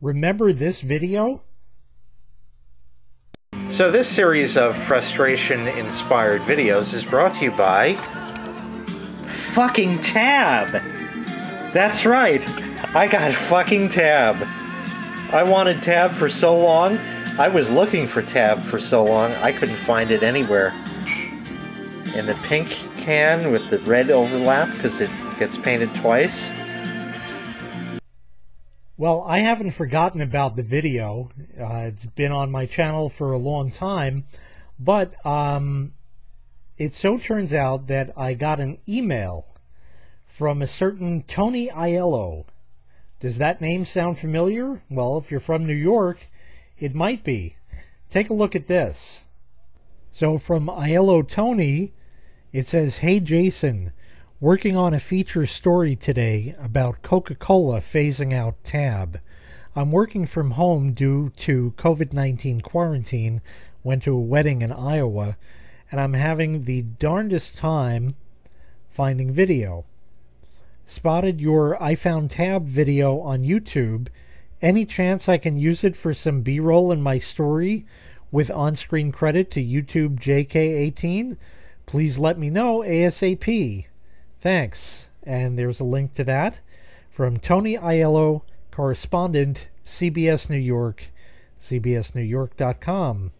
Remember this video? So this series of frustration-inspired videos is brought to you by fucking TaB. That's right, I got fucking TaB. I wanted TaB for so long. I was looking for TaB for so long, I couldn't find it anywhere. In the pink can with the red overlap because it gets painted twice. Well, I haven't forgotten about the video. It's been on my channel for a long time, but it so turns out that I got an email from a certain Tony Aiello. Does that name sound familiar? Well, if you're from New York, it might be. Take a look at this. So from Aiello Tony, it says, "Hey Jason, working on a feature story today about Coca-Cola phasing out TaB. I'm working from home due to COVID-19 quarantine, went to a wedding in Iowa, and I'm having the darndest time finding video. Spotted your I Found TaB video on YouTube. Any chance I can use it for some B-roll in my story with on-screen credit to YouTube JK18? Please let me know ASAP. Thanks." And there's a link to that from Tony Aiello, correspondent, CBS New York, cbsnewyork.com.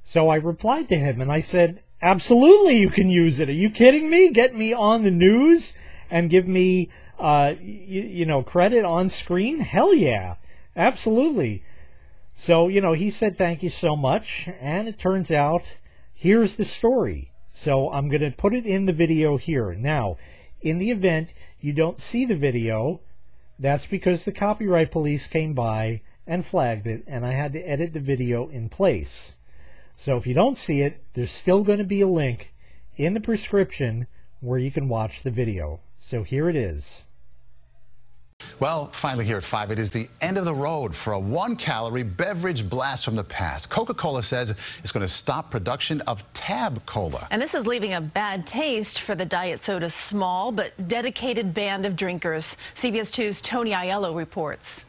So I replied to him and I said, absolutely you can use it. Are you kidding me? Get me on the news and give me, credit on screen? Hell yeah, absolutely. So, he said thank you so much, and it turns out here's the story. So I'm going to put it in the video here. Now, in the event you don't see the video, that's because the copyright police came by and flagged it, and I had to edit the video in place. So if you don't see it, there's still going to be a link in the prescription where you can watch the video. So here it is. Well, finally here at 5, it is the end of the road for a 1-calorie beverage blast from the past. Coca-Cola says it's going to stop production of TaB Cola. And this is leaving a bad taste for the diet soda's small but dedicated band of drinkers. CBS 2's Tony Aiello reports.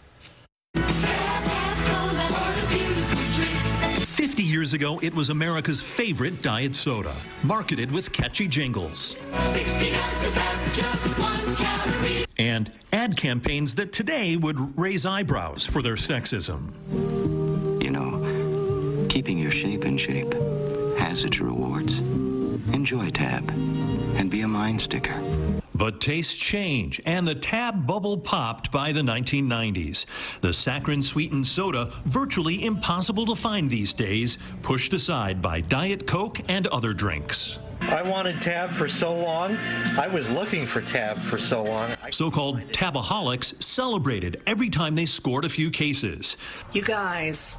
50 years ago, it was America's favorite diet soda, marketed with catchy jingles. 60 ounces have just 1 calorie. And ad campaigns that today would raise eyebrows for their sexism. You know, keeping your shape in shape has its rewards. Enjoy TaB and be a mind sticker. But tastes change, and the TaB bubble popped by the 1990s. The saccharin-sweetened soda, virtually impossible to find these days, pushed aside by Diet Coke and other drinks. I wanted TaB for so long. I was looking for TaB for so long. So-called TaBaholics celebrated every time they scored a few cases. You guys,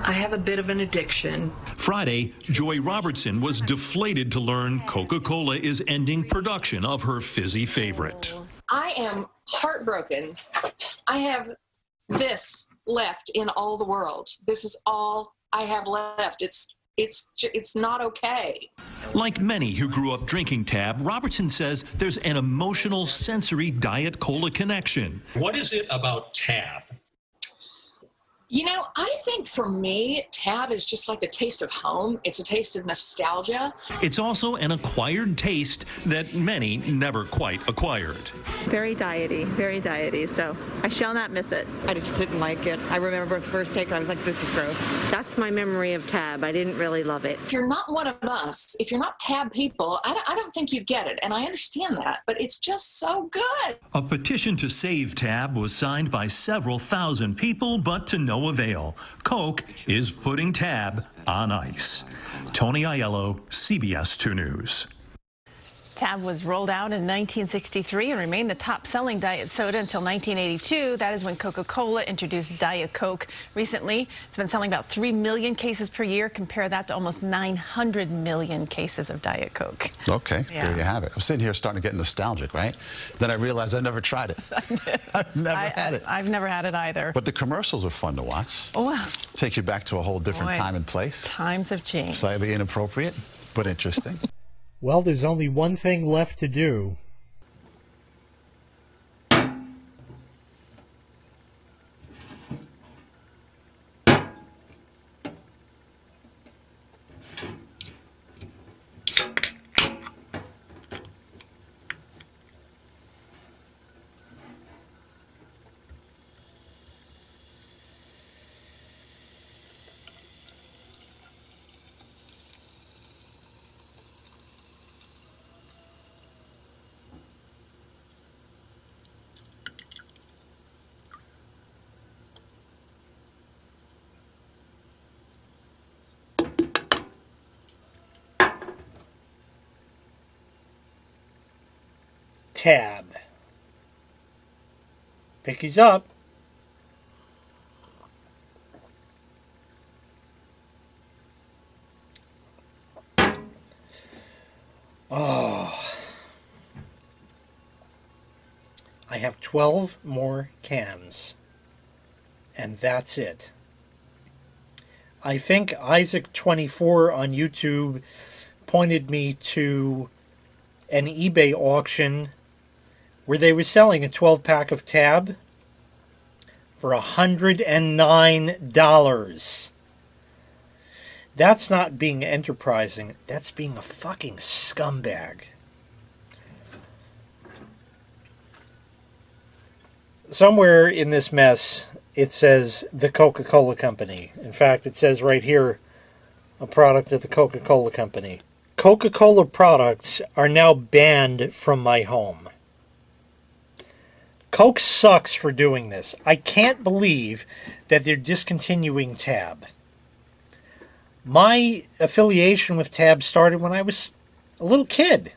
I have a bit of an addiction. Friday, Joy Robertson was deflated to learn Coca-Cola is ending production of her fizzy favorite. I am heartbroken. I have this left in all the world. This is all I have left. It's not okay. Like many who grew up drinking TaB, Robertson says there's an emotional, sensory Diet Cola connection. What is it about TaB? You know, I think for me, TaB is just like a taste of home. It's a taste of nostalgia. It's also an acquired taste that many never quite acquired. Very diety, so I shall not miss it. I just didn't like it. I remember the first take, I was like, this is gross. That's my memory of TaB. I didn't really love it. If you're not one of us, if you're not TaB people, I don't think you get it, and I understand that, but it's just so good. A petition to save TaB was signed by several thousand people, but to no avail. Coke is putting TaB on ice. Tony Aiello, CBS 2 News. TaB was rolled out in 1963 and remained the top-selling diet soda until 1982. That is when Coca-Cola introduced Diet Coke. Recently, it's been selling about 3 million cases per year. Compare that to almost 900 million cases of Diet Coke. Okay, yeah. There you have it. I'm sitting here starting to get nostalgic, right? Then I realized I never tried it. I've never had it. I've never had it either. But the commercials are fun to watch. Oh, wow. Takes you back to a whole different time and place. Times have changed. Slightly inappropriate, but interesting. Well, there's only one thing left to do. TaB. Pickies up. Oh. I have 12 more cans. And that's it. I think Isaac24 on YouTube pointed me to an eBay auction where they were selling a 12-pack of TaB for $109. That's not being enterprising. That's being a fucking scumbag. Somewhere in this mess, it says the Coca-Cola Company. In fact, it says right here, a product of the Coca-Cola Company. Coca-Cola products are now banned from my home. Coke sucks for doing this. I can't believe that they're discontinuing TaB. My affiliation with TaB started when I was a little kid.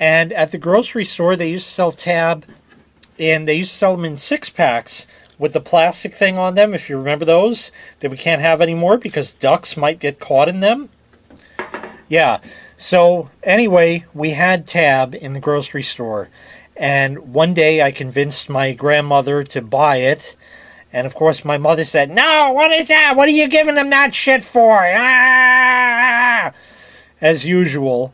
And at the grocery store, they used to sell TaB, and they used to sell them in 6-packs with the plastic thing on them, if you remember those, that we can't have anymore because ducks might get caught in them. Yeah, so anyway, we had TaB in the grocery store, and one day I convinced my grandmother to buy it, and of course my mother said, "No, what is that? What are you giving them that shit for?" Ah! As usual.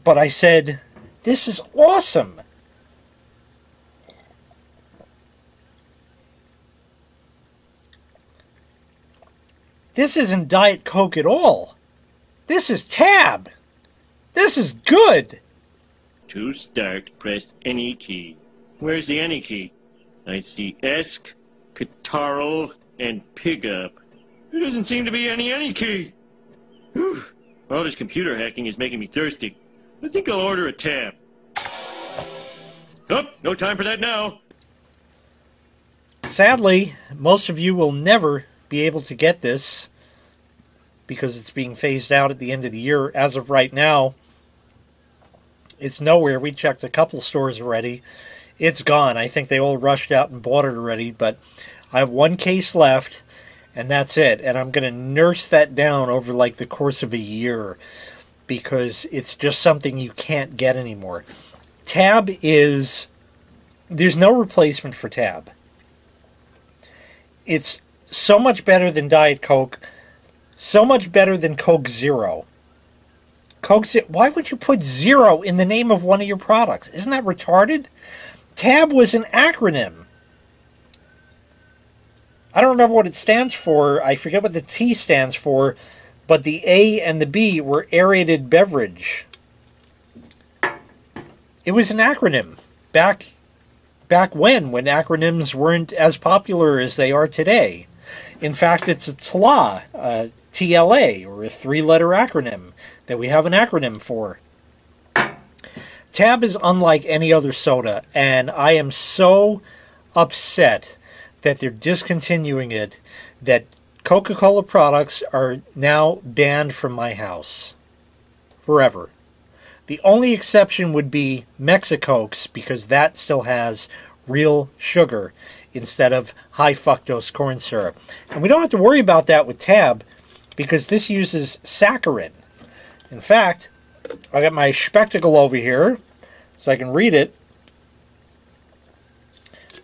But I said, "This is awesome." This isn't Diet Coke at all. This is TaB. This is good. To start, press any key. Where's the any key? I see ESC, Catarl, and Pigup. There doesn't seem to be any key. Whew. All this computer hacking is making me thirsty. I think I'll order a TaB. Oh, no time for that now. Sadly, most of you will never be able to get this because it's being phased out at the end of the year. As of right now, it's nowhere. We checked a couple stores already. It's gone. I think they all rushed out and bought it already, but I have one case left, and that's it. And I'm going to nurse that down over like the course of a year because it's just something you can't get anymore. TaB is... There's no replacement for TaB. It's so much better than Diet Coke, so much better than Coke Zero. Why would you put zero in the name of one of your products? Isn't that retarded? TaB was an acronym. I don't remember what it stands for. I forget what the T stands for, but the A and the B were aerated beverage. It was an acronym back when acronyms weren't as popular as they are today. In fact, it's a TLA, TLA, or a 3-letter acronym that we have an acronym for. TaB is unlike any other soda, and I am so upset that they're discontinuing it, that Coca-Cola products are now banned from my house. Forever. The only exception would be Mexi-Cokes, because that still has real sugar instead of high fructose corn syrup. And we don't have to worry about that with TaB, because this uses saccharin. In fact, I got my spectacle over here, so I can read it.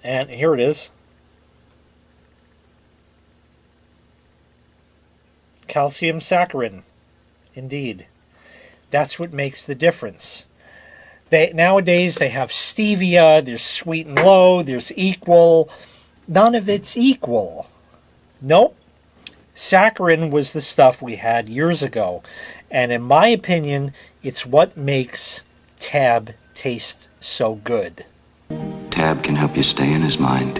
And here it is. Calcium saccharin. Indeed. That's what makes the difference. Nowadays, they have stevia, there's sweet and low, there's equal. None of it's equal. Nope. Saccharin was the stuff we had years ago. And in my opinion, it's what makes TaB taste so good. TaB can help you stay in his mind.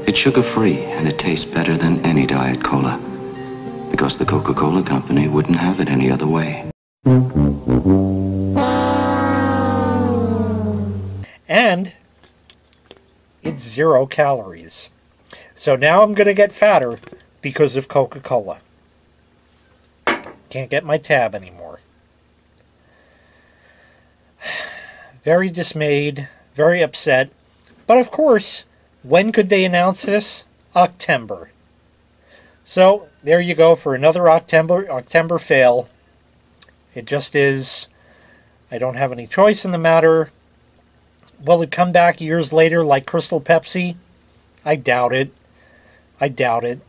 It's sugar-free, and it tastes better than any Diet Cola. Because the Coca-Cola Company wouldn't have it any other way. And it's 0 calories. So now I'm going to get fatter because of Coca-Cola. Can't get my TaB anymore. Very dismayed, very upset. But of course, when could they announce this? OCTEMBER. So, there you go for another OCTEMBER fail. It just is. I don't have any choice in the matter. Will it come back years later like Crystal Pepsi? I doubt it. I doubt it.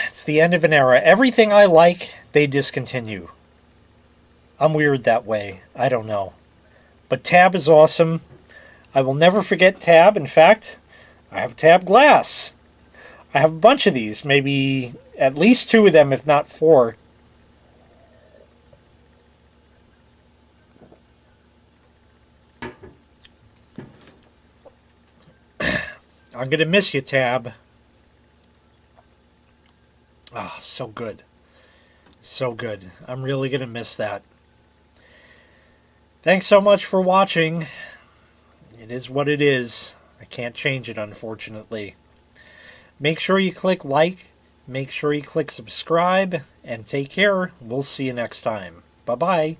It's the end of an era. Everything I like, they discontinue. I'm weird that way. I don't know. But TaB is awesome. I will never forget TaB. In fact, I have TaB glass. I have a bunch of these. Maybe at least 2 of them, if not 4. I'm going to miss you, TaB. Oh, so good. So good. I'm really going to miss that. Thanks so much for watching. It is what it is. I can't change it, unfortunately. Make sure you click like. Make sure you click subscribe. And take care. We'll see you next time. Bye-bye.